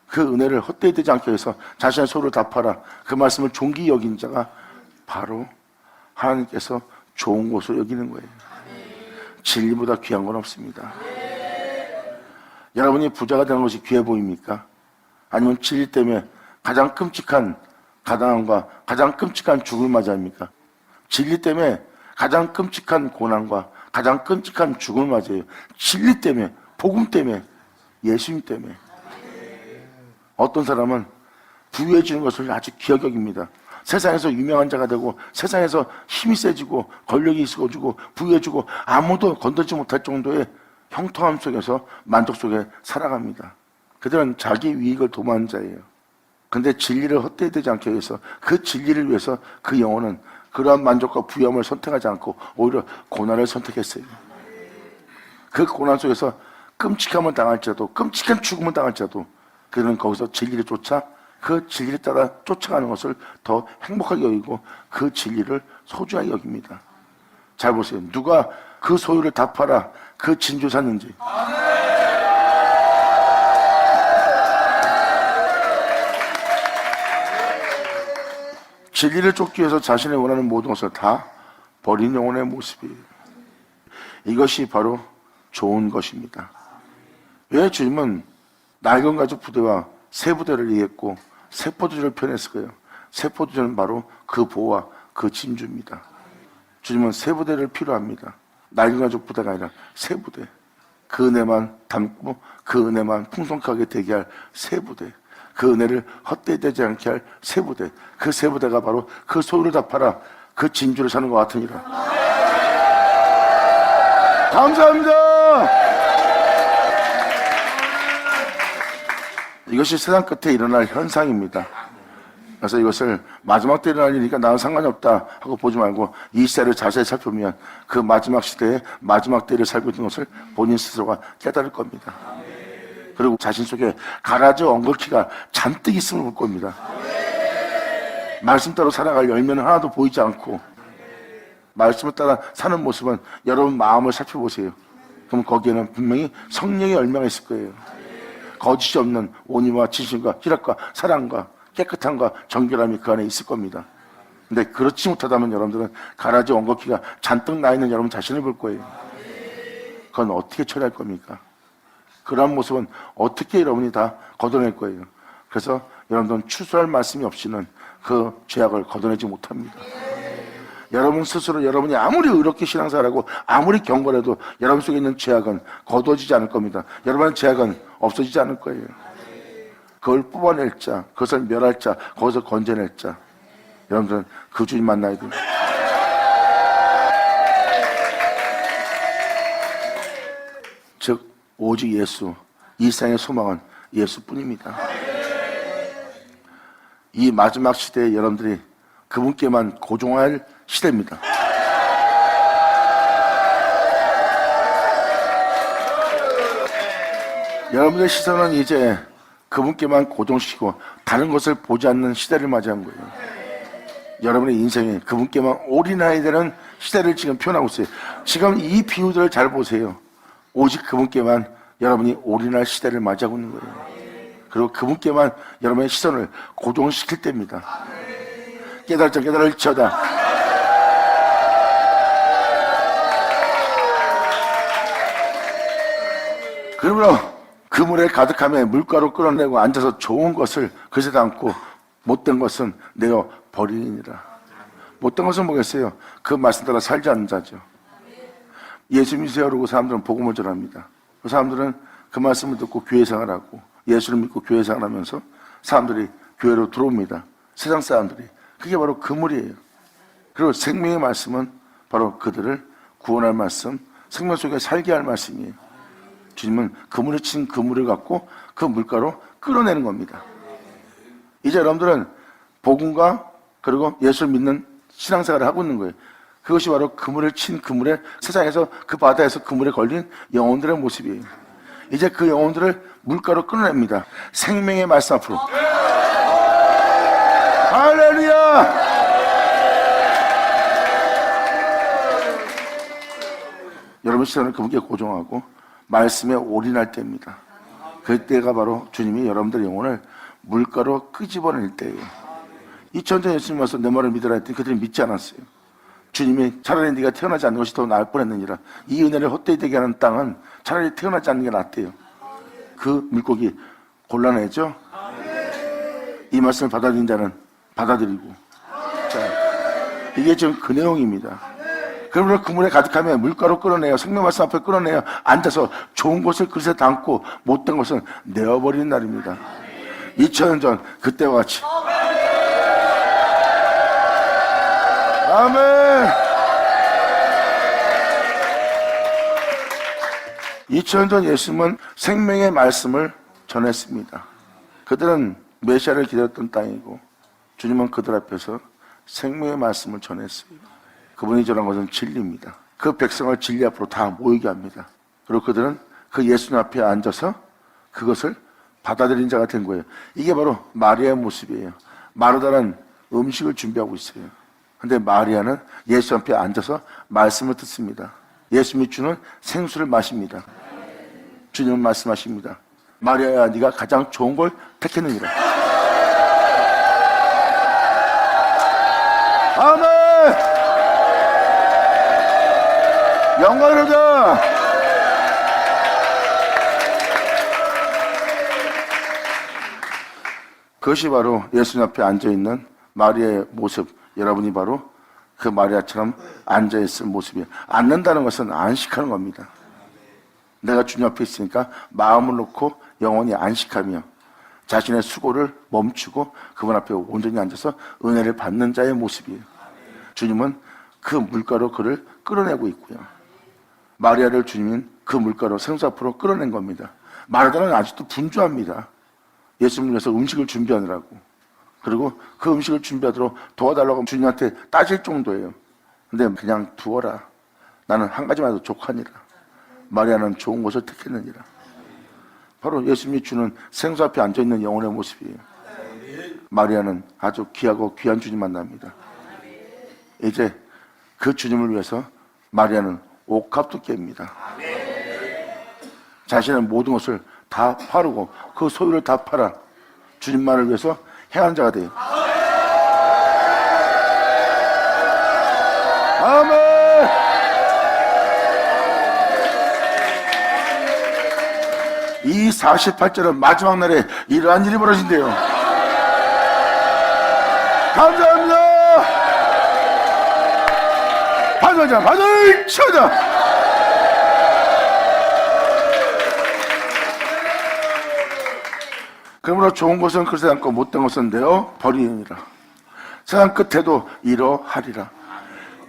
S1: 그 은혜를 헛되이 되지 않게 해서 자신의 소를 다 팔아 그 말씀을 존귀히 여긴 자가 바로 하나님께서 좋은 것으로 여기는 거예요. 진리보다 귀한 건 없습니다. 여러분이 부자가 되는 것이 귀해 보입니까? 아니면 진리 때문에 가장 끔찍한 가당함과 가장 끔찍한 죽음을 맞이합니까? 진리 때문에 가장 끔찍한 고난과 가장 끔찍한 죽음을 맞이해요. 진리 때문에, 복음 때문에, 예수님 때문에. 어떤 사람은 부유해지는 것을 아주 귀하게 여깁니다. 세상에서 유명한 자가 되고 세상에서 힘이 세지고 권력이 있어지고 부유해지고 아무도 건들지 못할 정도의 형통함 속에서 만족 속에 살아갑니다. 그들은 자기 이익을 도모하는 자예요. 근데 진리를 헛되이 되지 않게 위해서 그 진리를 위해서 그 영혼은 그러한 만족과 부유함을 선택하지 않고 오히려 고난을 선택했어요. 그 고난 속에서 끔찍함을 당할지라도 끔찍한 죽음을 당할지라도 그들은 거기서 진리를 쫓아 그 진리를 따라 쫓아가는 것을 더 행복하게 여기고 그 진리를 소중하게 여깁니다. 잘 보세요. 누가 그 소유를 다 팔아 그 진주 샀는지. 진리를 쫓기 위해서 자신이 원하는 모든 것을 다 버린 영혼의 모습이에요. 이것이 바로 좋은 것입니다. 왜 주님은 낡은 가죽 부대와 새 부대를 얘기했고 새 포도주를 표현했을까요? 새 포도주는 바로 그 보와 그 진주입니다. 주님은 새 부대를 필요합니다. 낡은 가죽 부대가 아니라 새 부대. 그 은혜만 담고 그 은혜만 풍성하게 되게 할 새 부대. 그 은혜를 헛되이 되지 않게 할 새 부대. 그 새 부대가 바로 그 소유를 다 팔아 그 진주를 사는 것 같으니라. 감사합니다. 이것이 세상 끝에 일어날 현상입니다. 그래서 이것을 마지막 때 일어날 일이니까 나는 상관이 없다 하고 보지 말고 이 시대를 자세히 살펴보면 그 마지막 시대에 마지막 때를 살고 있는 것을 본인 스스로가 깨달을 겁니다. 그리고 자신 속에 가라지 엉겅퀴가 잔뜩 있음을 볼 겁니다. 말씀 따라 살아갈 열매는 하나도 보이지 않고 말씀을 따라 사는 모습은 여러분 마음을 살펴보세요. 그럼 거기에는 분명히 성령의 열매가 있을 거예요. 거짓이 없는 온유와 진심과 희락과 사랑과 깨끗함과 정결함이 그 안에 있을 겁니다. 근데 그렇지 못하다면 여러분들은 가라지 엉겅퀴가 잔뜩 나 있는 여러분 자신을 볼 거예요. 그건 어떻게 처리할 겁니까? 그러한 모습은 어떻게 여러분이 다 걷어낼 거예요. 그래서 여러분들은 추수할 말씀이 없이는 그 죄악을 걷어내지 못합니다. 여러분 스스로 여러분이 아무리 의롭게 신앙생활하고 아무리 경건해도 여러분 속에 있는 죄악은 거둬지지 않을 겁니다. 여러분의 죄악은 없어지지 않을 거예요. 그걸 뽑아낼 자, 그것을 멸할 자, 거기서 건져낼 자. 여러분들은 그 주님 만나야 됩니다. 즉 오직 예수, 이 세상의 소망은 예수뿐입니다. 이 마지막 시대에 여러분들이 그분께만 고종할 시대입니다. 여러분의 시선은 이제 그분께만 고정시키고 다른 것을 보지 않는 시대를 맞이한 거예요. 여러분의 인생에 그분께만 올인해야 되는 시대를 지금 표현하고 있어요. 지금 이 비유들을 잘 보세요. 오직 그분께만 여러분이 올인할 시대를 맞이하고 있는 거예요. 그리고 그분께만 여러분의 시선을 고정시킬 때입니다. 깨달을지어다 깨달을지어다. 그러므로 그물에 가득함에 물가로 끌어내고 앉아서 좋은 것을 그릇에 담고 못된 것은 내어 버리니라. 못된 것은 뭐겠어요? 그 말씀 따라 살지 않는 자죠. 예수 믿으세요 그러고 사람들은 복음을 전합니다. 그 사람들은 그 말씀을 듣고 교회 생활하고 예수를 믿고 교회 생활하면서 사람들이 교회로 들어옵니다. 세상 사람들이. 그게 바로 그물이에요. 그리고 생명의 말씀은 바로 그들을 구원할 말씀, 생명 속에 살게 할 말씀이에요. 주님은 그물에 친 그물을 갖고 그 물가로 끌어내는 겁니다. 이제 여러분들은 복음과 그리고 예수를 믿는 신앙생활을 하고 있는 거예요. 그것이 바로 그물을 친 그물에, 세상에서 그 바다에서 그물에 걸린 영혼들의 모습이에요. 이제 그 영혼들을 물가로 끌어냅니다. 생명의 말씀 앞으로. 할렐루야! 여러분 시선을 그분께 고정하고 말씀에 올인할 때입니다. 그때가 바로 주님이 여러분들의 영혼을 물가로 끄집어낼 때예요. 2000년 예수님 와서 내 말을 믿으라 했더니 그들이 믿지 않았어요. 주님이 차라리 네가 태어나지 않는 것이 더 나을 뻔했느니라. 이 은혜를 헛되이 되게 하는 땅은 차라리 태어나지 않는 게 낫대요. 그 물고기 곤란해죠? 이 말씀을 받아들인 자는 받아들이고. 자, 이게 지금 그 내용입니다. 그러므로 그물에 가득하면 물가로 끌어내요. 생명 말씀 앞에 끌어내요. 앉아서 좋은 것을 그릇에 담고 못된 것은 내어버리는 날입니다. 2000년 전 그때와 같이. 아멘. 2000년 전 예수님은 생명의 말씀을 전했습니다. 그들은 메시아를 기다렸던 땅이고 주님은 그들 앞에서 생명의 말씀을 전했어요. 그분이 전한 것은 진리입니다. 그 백성을 진리 앞으로 다 모이게 합니다. 그리고 그들은 그 예수님 앞에 앉아서 그것을 받아들인 자가 된 거예요. 이게 바로 마리아의 모습이에요. 마르다는 음식을 준비하고 있어요. 근데 마리아는 예수 앞에 앉아서 말씀을 듣습니다. 예수님이 주는 생수를 마십니다. 주님은 말씀하십니다. 마리아야, 네가 가장 좋은 걸 택했느니라. 아멘. 영광이로다. 그것이 바로 예수님 앞에 앉아있는 마리아의 모습. 여러분이 바로 그 마리아처럼 앉아있을 모습이에요. 앉는다는 것은 안식하는 겁니다. 내가 주님 앞에 있으니까 마음을 놓고 영원히 안식하며 자신의 수고를 멈추고 그분 앞에 온전히 앉아서 은혜를 받는 자의 모습이에요. 주님은 그 물가로 그를 끌어내고 있고요. 마리아를 주님은 그 물가로 생수 앞으로 끌어낸 겁니다. 마르다는 아직도 분주합니다. 예수님을 위해서 음식을 준비하느라고. 그리고 그 음식을 준비하도록 도와달라고 주님한테 따질 정도예요. 근데 그냥 두어라. 나는 한 가지만 해도 족하니라. 마리아는 좋은 것을 택했느니라. 바로 예수님이 주는 생수 앞에 앉아있는 영혼의 모습이에요. 마리아는 아주 귀하고 귀한 주님 만납니다. 이제 그 주님을 위해서 마리아는 옥합도 깹니다. 자신의 모든 것을 다 팔고 그 소유를 다 팔아 주님만을 위해서 행한 자가 돼요. 아멘. 이 48절은 마지막 날에 이러한 일이 벌어진대요. 감사합니다. 받으자, 받을 쳐자. 그러므로 좋은 것은 그릇에 담고 못된 것은 내어 버리느니라. 세상 끝에도 이러하리라.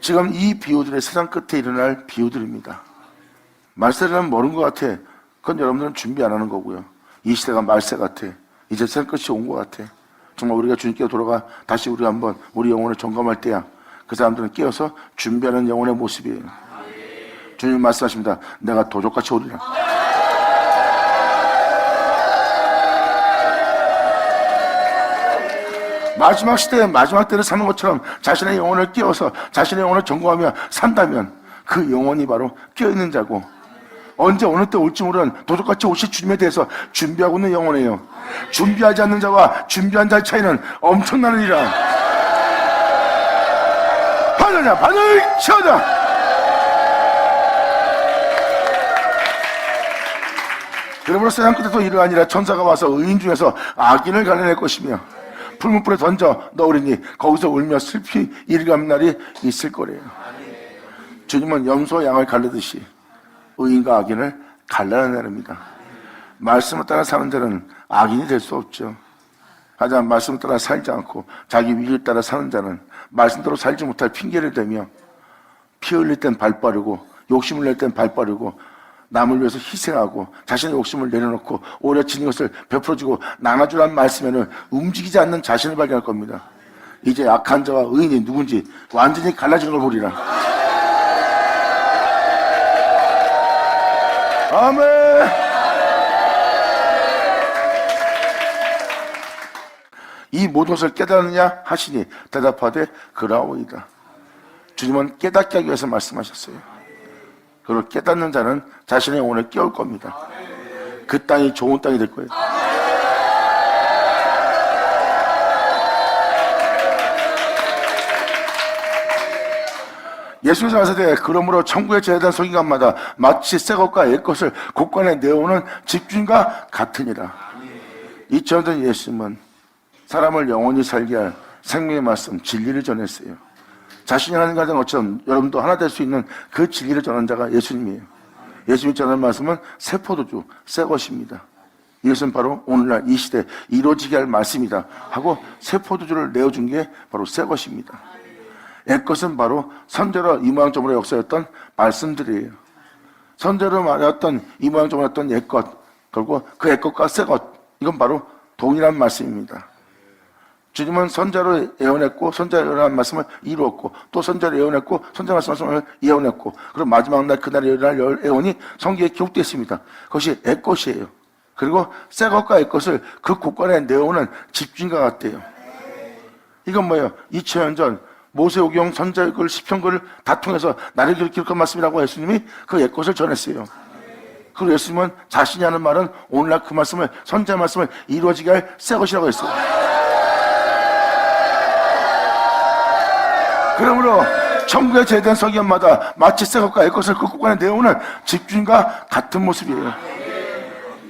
S1: 지금 이 비유들이 세상 끝에 일어날 비유들입니다. 말세는 멀은 것 같아. 그건 여러분들은 준비 안 하는 거고요. 이 시대가 말세 같아. 이제 세상 끝이 온 것 같아. 정말 우리가 주님께 돌아가 다시 우리가 한번 우리 영혼을 점검할 때야 그 사람들은 깨어서 준비하는 영혼의 모습이에요. 주님 말씀하십니다. 내가 도적같이 오리라. 마지막 시대에 마지막 때를 사는 것처럼 자신의 영혼을 깨워서 자신의 영혼을 점검하며 산다면 그 영혼이 바로 깨어있는 자고 언제 어느 때 올지 모르는 도둑같이 오실 주님에 대해서 준비하고 있는 영혼이에요. 준비하지 않는 자와 준비한 자의 차이는 엄청나느니라. 받으냐 받을 쳐자. 그러므로 세상 끝에도 이러하니라. 천사가 와서 의인 중에서 악인을 갈라낼 것이며 풀무불에 던져 넣으리니 거기서 울며 슬피 일감 날이 있을 거래요. 주님은 염소와 양을 갈르듯이 의인과 악인을 갈라내랍니다. 말씀을 따라 사는 자는 악인이 될 수 없죠. 하지만 말씀을 따라 살지 않고 자기 위기를 따라 사는 자는 말씀대로 살지 못할 핑계를 대며 피 흘릴 땐 발 빠르고 욕심을 낼 땐 발 빠르고 남을 위해서 희생하고 자신의 욕심을 내려놓고 오히려 지닌 것을 베풀어주고 나눠주라는 말씀에는 움직이지 않는 자신을 발견할 겁니다. 이제 악한 자와 의인이 누군지 완전히 갈라지는 걸 보리라. 아멘. 이 모든 것을 깨달았느냐 하시니 대답하되 그라오이다. 주님은 깨닫게 하기 위해서 말씀하셨어요. 그걸 깨닫는 자는 자신의 영혼을 깨울 겁니다. 그 땅이 좋은 땅이 될 거예요. 예수께서 하시되 그러므로 천국에 제대한 서기관마다 마치 새 것과 옛 것을 곳간에 내오는 집주인과 같으니라. 2000년 전 예수님은 사람을 영원히 살게 할 생명의 말씀, 진리를 전했어요. 자신이 하나님 가진 것처럼 여러분도 하나 될 수 있는 그 진리를 전한 자가 예수님이에요. 예수님이 전하는 말씀은 새 포도주, 새 것입니다. 이것은 바로 오늘날 이 시대에 이루어지게 할 말씀이다 하고 새 포도주를 내어준 게 바로 새 것입니다. 옛 것은 바로 선제로 이모양적으로 역사였던 말씀들이에요. 선제로 말했던 이모양적으로 했던 옛 것, 그리고 그 옛 것과 새 것, 이건 바로 동일한 말씀입니다. 주님은 선자로 예언했고 선자로 예언한 말씀을 이루었고 또 선자로 예언했고 선자 말씀을 예언했고 그리고 마지막 날 그날에 예언할 예언이 성경에 기록되어 있습니다. 그것이 옛 것이에요. 그리고 새 것과 옛 것을 그 곳간에 내오는 집주인과 같대요. 이건 뭐예요? 2000년 전 모세오경, 선자글, 시편글을 다 통해서 나를 기록한 말씀이라고 예수님이 그 옛 것을 전했어요. 그리고 예수님은 자신이 하는 말은 오늘날 그 말씀을 선자의 말씀을 이루어지게 할 새 것이라고 했어요. 그러므로 천국에 제대한 서기관마다 마치 새 것과 옛 것을 그 곳간에 내오는 집주인과 같은 모습이에요.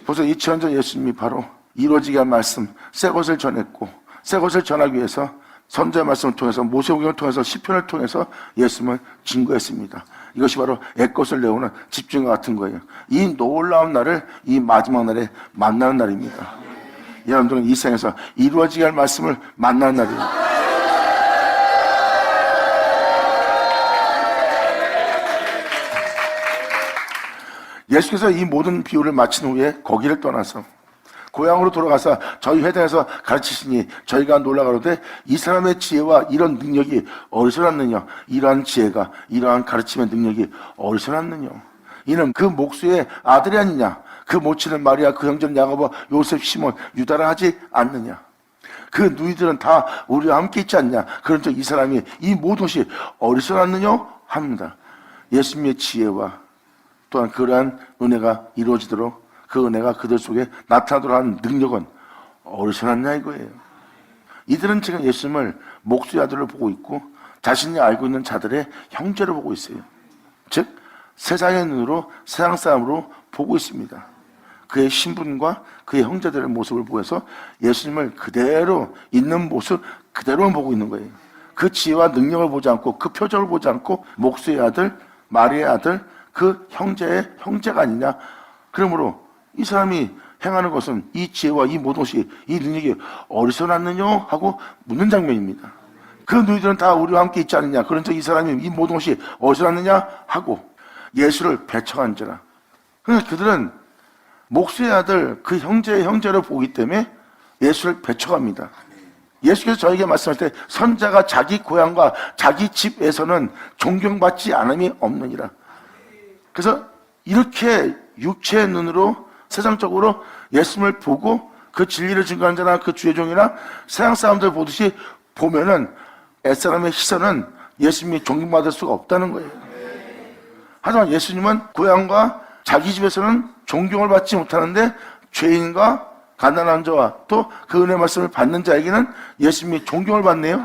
S1: 벌써 2000년 전 예수님이 바로 이루어지게 할 말씀, 새 것을 전했고 새 것을 전하기 위해서 선자의 말씀을 통해서 모세오경을 통해서 시편을 통해서 예수님은 증거했습니다. 이것이 바로 옛 것을 내오는 집주인과 같은 거예요. 이 놀라운 날을 이 마지막 날에 만나는 날입니다. 여러분들은 이 생에서 이루어지게 할 말씀을 만나는 날이에요. 예수께서 이 모든 비유를 마친 후에 거기를 떠나서 고향으로 돌아가서 저희 회당에서 가르치시니 저희가 놀라가로되 이 사람의 지혜와 이런 능력이 어디서 났느냐, 이러한 지혜가 이러한 가르침의 능력이 어디서 났느냐, 이는 그 목수의 아들이 아니냐, 그 모친은 마리아, 그 형제는 야고보, 요셉, 시몬, 유다라 하지 않느냐, 그 누이들은 다 우리와 함께 있지 않냐, 그런즉 이 사람이 이 모든 것이 어디서 났느냐 합니다. 예수님의 지혜와 또한 그러한 은혜가 이루어지도록 그 은혜가 그들 속에 나타나도록 하는 능력은 어디서 났냐 이거예요. 이들은 지금 예수님을 목수의 아들로 보고 있고 자신이 알고 있는 자들의 형제로 보고 있어요. 즉 세상의 눈으로 세상 사람으로 보고 있습니다. 그의 신분과 그의 형제들의 모습을 보여서 예수님을 그대로 있는 모습 그대로만 보고 있는 거예요. 그 지혜와 능력을 보지 않고 그 표정을 보지 않고 목수의 아들, 마리아의 아들, 그 형제의 형제가 아니냐. 그러므로 이 사람이 행하는 것은 이 지혜와 이 모든 것이 이 능력이 어디서 났느냐 하고 묻는 장면입니다. 그 누이들은 다 우리와 함께 있지 않느냐. 그런즉 이 사람이 이 모든 것이 어디서 났느냐 하고 예수를 배척한 자라. 그러니까 그들은 목수의 아들 그 형제의 형제를 보기 때문에 예수를 배척합니다. 예수께서 저에게 말씀할 때 선자가 자기 고향과 자기 집에서는 존경받지 않음이 없느니라. 그래서 이렇게 육체의 눈으로 세상적으로 예수님을 보고 그 진리를 증거하는 자나 그 주의 종이나 세상 사람들 보듯이 보면은 옛사람의 시선은 예수님이 존경받을 수가 없다는 거예요. 하지만 예수님은 고향과 자기 집에서는 존경을 받지 못하는데 죄인과 가난한 자와 또 그 은혜 말씀을 받는 자에게는 예수님이 존경을 받네요.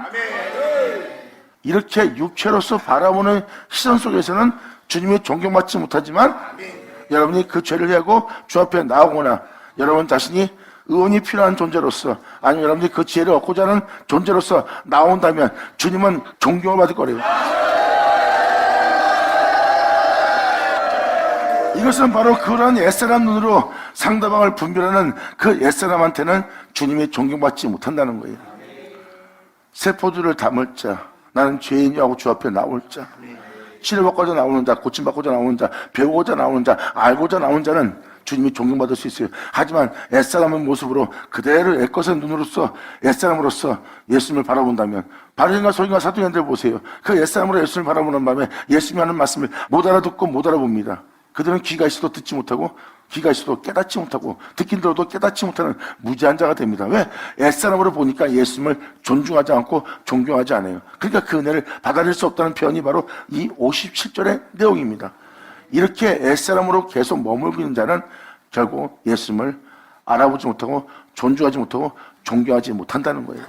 S1: 이렇게 육체로서 바라보는 시선 속에서는 주님이 존경받지 못하지만 여러분이 그 죄를 해고 주 앞에 나오거나 여러분 자신이 의원이 필요한 존재로서 아니면 여러분이 그 지혜를 얻고자 하는 존재로서 나온다면 주님은 존경을 받을 거래요. 이것은 바로 그런 옛사람 눈으로 상대방을 분별하는 그 옛사람한테는 주님이 존경받지 못한다는 거예요. 새 포도를 담을 자, 나는 죄인이라고 주 앞에 나올 자, 치료받고자 나오는 자, 고침받고자 나오는 자, 배우고자 나오는 자, 알고자 나오는 자는 주님이 존경받을 수 있어요. 하지만 옛사람의 모습으로 그대로 애것의 눈으로서 옛사람으로서 예수님을 바라본다면 바리새인과 서기관과 사두개인들 보세요. 그 옛사람으로 예수님을 바라보는 밤에 예수님이 하는 말씀을 못 알아듣고 못 알아봅니다. 그들은 귀가 있어도 듣지 못하고 귀가 있어도 깨닫지 못하고 듣긴 들어도 깨닫지 못하는 무지한 자가 됩니다. 왜? 옛사람으로 보니까 예수님을 존중하지 않고 존경하지 않아요. 그러니까 그 은혜를 받아들일 수 없다는 표현이 바로 이 57절의 내용입니다. 이렇게 옛사람으로 계속 머물고 있는 자는 결국 예수님을 알아보지 못하고 존중하지 못하고 존경하지 못한다는 거예요.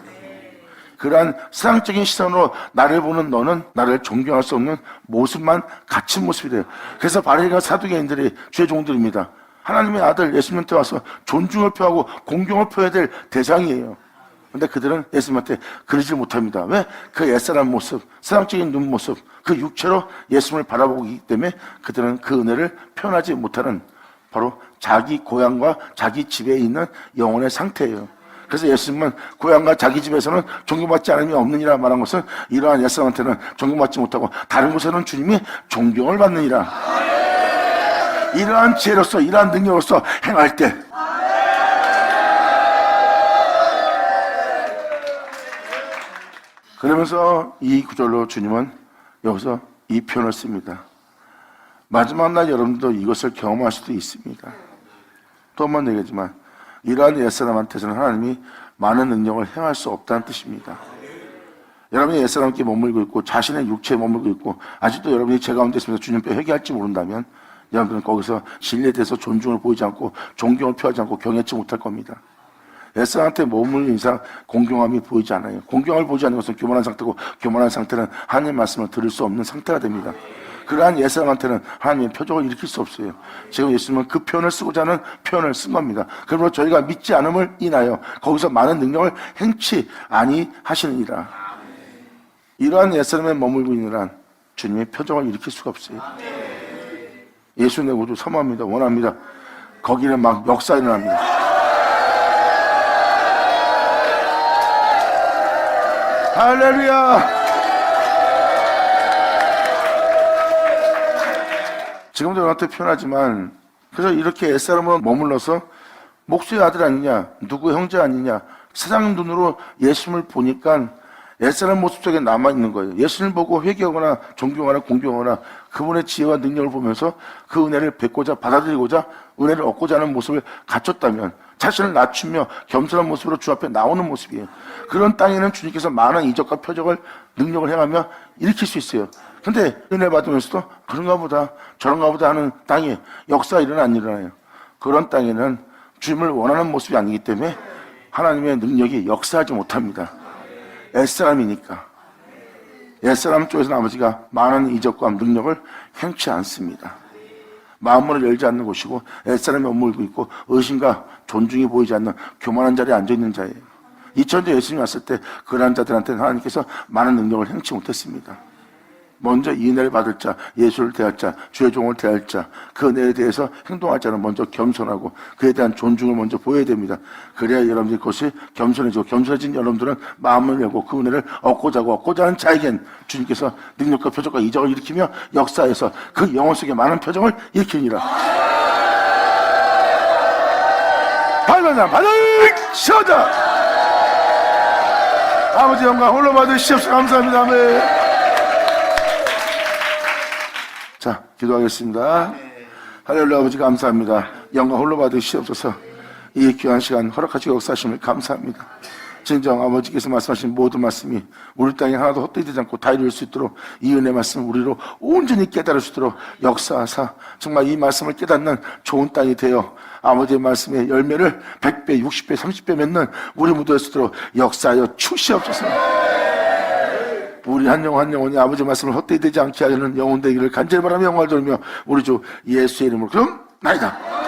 S1: 그러한 세상적인 시선으로 나를 보는 너는 나를 존경할 수 없는 모습만 갖춘 모습이 돼요. 그래서 바리새인과 사두개인들이 주의 종들입니다. 하나님의 아들 예수님한테 와서 존중을 표하고 공경을 표해야 될 대상이에요. 그런데 그들은 예수님한테 그러지 못합니다. 왜? 그 옛사람 모습, 세상적인 눈 모습, 그 육체로 예수님을 바라보고 있기 때문에 그들은 그 은혜를 표현하지 못하는 바로 자기 고향과 자기 집에 있는 영혼의 상태예요. 그래서 예수님은 고향과 자기 집에서는 존경받지 않음이 없느니라 말한 것은 이러한 옛사람한테는 존경받지 못하고 다른 곳에는 주님이 존경을 받느니라. 이러한 지혜로서 이러한 능력으로서 행할 때 그러면서 이 구절로 주님은 여기서 이 표현을 씁니다. 마지막 날 여러분도 이것을 경험할 수도 있습니다. 또 한 번 얘기하지만 이러한 옛사람한테서는 하나님이 많은 능력을 행할 수 없다는 뜻입니다. 여러분이 옛사람께 머물고 있고 자신의 육체에 머물고 있고 아직도 여러분이 제 가운데 있으면서 주님께 회개할지 모른다면 여러분은 거기서 진리에 대해서 존중을 보이지 않고 존경을 표하지 않고 경외치 못할 겁니다. 옛사람한테 머무는 이상 공경함이 보이지 않아요. 공경을 보이지 않는 것은 교만한 상태고 교만한 상태는 하나님의 말씀을 들을 수 없는 상태가 됩니다. 그러한 옛사람한테는 하나님의 표적을 일으킬 수 없어요. 지금 예수님은 그 표현을 쓰고자 하는 표현을 쓴 겁니다. 그러므로 저희가 믿지 않음을 인하여 거기서 많은 능력을 행치 아니하시느니라. 이러한 옛사람에 머물고 있는 한 주님의 표적을 일으킬 수가 없어요. 예수님의 구주 사모합니다. 원합니다. 거기는 막 역사 일어납니다. 할렐루야! 지금도 저한테 표현하지만 그래서 이렇게 옛사람으로 머물러서 목수의 아들 아니냐, 누구의 형제 아니냐, 세상 눈으로 예수님을 보니까 옛사람 모습 속에 남아있는 거예요. 예수님을 보고 회개하거나 존경하거나 공경하거나 그분의 지혜와 능력을 보면서 그 은혜를 뵙고자 받아들이고자 은혜를 얻고자 하는 모습을 갖췄다면 자신을 낮추며 겸손한 모습으로 주 앞에 나오는 모습이에요. 그런 땅에는 주님께서 많은 이적과 표적을 능력을 행하며 일으킬 수 있어요. 근데 은혜 받으면서도 그런가 보다 저런가 보다 하는 땅에 역사 안 일어나요. 그런 땅에는 주님을 원하는 모습이 아니기 때문에 하나님의 능력이 역사하지 못합니다. 옛사람이니까. 옛사람 쪽에서는 아버지가 많은 이적과 능력을 행치 않습니다. 마음문을 열지 않는 곳이고 옛사람이 머물고 있고 의심과 존중이 보이지 않는 교만한 자리에 앉아있는 자예요. 2000년 예수님이 왔을 때 그러한 자들한테는 하나님께서 많은 능력을 행치 못했습니다. 먼저 이 은혜를 받을 자, 예수를 대할 자, 주의 종을 대할 자, 그 은혜에 대해서 행동할 자는 먼저 겸손하고 그에 대한 존중을 먼저 보여야 됩니다. 그래야 여러분들이 그것이 겸손해지고 겸손해진 여러분들은 마음을 열고 그 은혜를 얻고자 하는 자에겐 주님께서 능력과 표적과 이적을 일으키며 역사에서 그 영혼 속에 많은 표적을 일으키니라. 받는 사람 받으시오자. 아버지 영광 홀로 받으시옵소서. 감사합니다. 아멘. 자, 기도하겠습니다. 할렐루야. 아버지 감사합니다. 영광 홀로 받으시옵소서. 이 귀한 시간 허락하시고 역사하심을 감사합니다. 진정 아버지께서 말씀하신 모든 말씀이 우리 땅에 하나도 헛되이 되지 않고 다 이룰 수 있도록 이 은혜 말씀을 우리로 온전히 깨달을 수 있도록 역사하사 정말 이 말씀을 깨닫는 좋은 땅이 되어 아버지의 말씀의 열매를 100배, 60배, 30배 맺는 우리 모두가 있도록 역사하여 주시옵소서. 우리 한 영혼 한 영혼이 아버지의 말씀을 헛되이 되지 않게 하려는 영혼 되기를 간절히 바라며 영광을 돌리며 우리 주 예수의 이름으로 그럼 나이다.